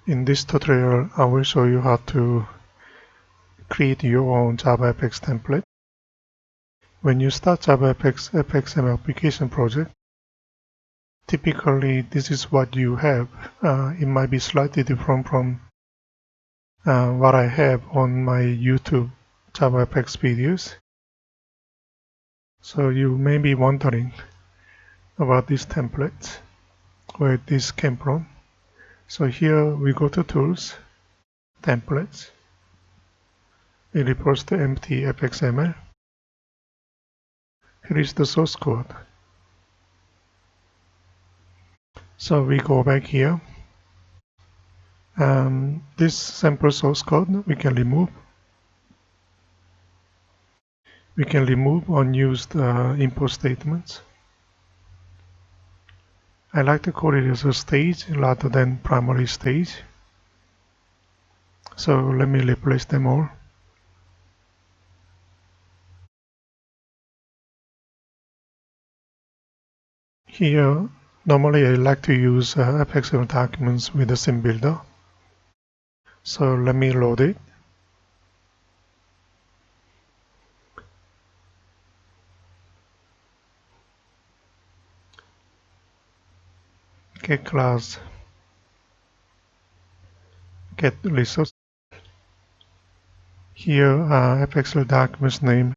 In this tutorial, I will show you how to create your own JavaFX template. When you start JavaFX FXML application project, typically this is what you have. It might be slightly different from what I have on my YouTube JavaFX videos. So you may be wondering about this template, where this came from. So here we go to Tools, Templates. It refers to empty FXML. Here is the source code. So we go back here. This sample source code we can remove. We can remove unused import statements. I like to call it as a stage rather than primary stage. So let me replace them all. Here, normally I like to use FXML documents with a sim builder. So let me load it. Get class, get resource. Here, FXML documents name.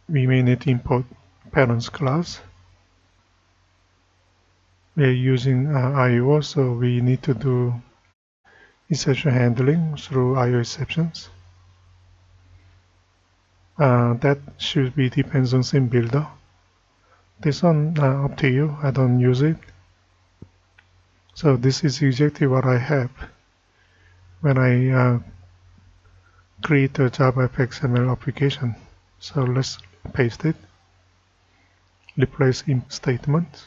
We may need to import parents class. We are using IO, so we need to do exception handling through IO exceptions. That should be depends on sim builder. This one up to you. I don't use it. So this is exactly what I have when I create a JavaFX FXML application. So let's paste it. Replace import statement.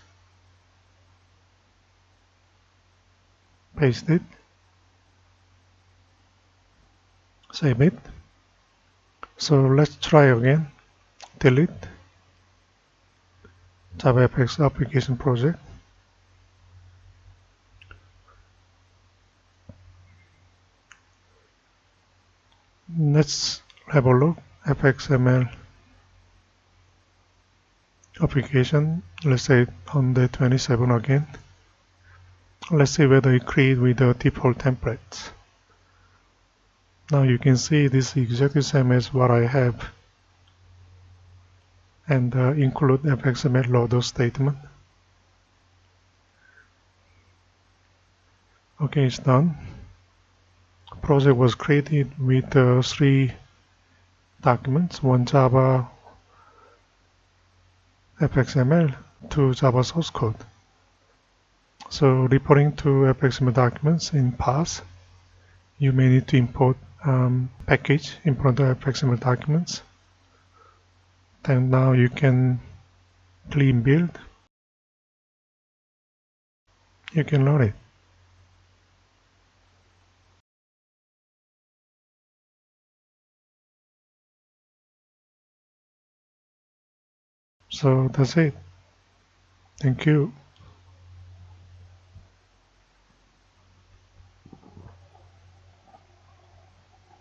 Paste it. Save it. So let's try again. Delete JavaFX application project. Let's have a look. FXML application. Let's say on the 27 again. Let's see whether it creates with the default templates. Now you can see this is exactly the same as what I have, and include FXML loader statement. Okay, it's done. Project was created with 3 documents: 1 Java FXML, 2 Java source code. So reporting to FXML documents in path, you may need to import package, import the FXML documents. Then now you can clean build. You can load it. So that's it. Thank you.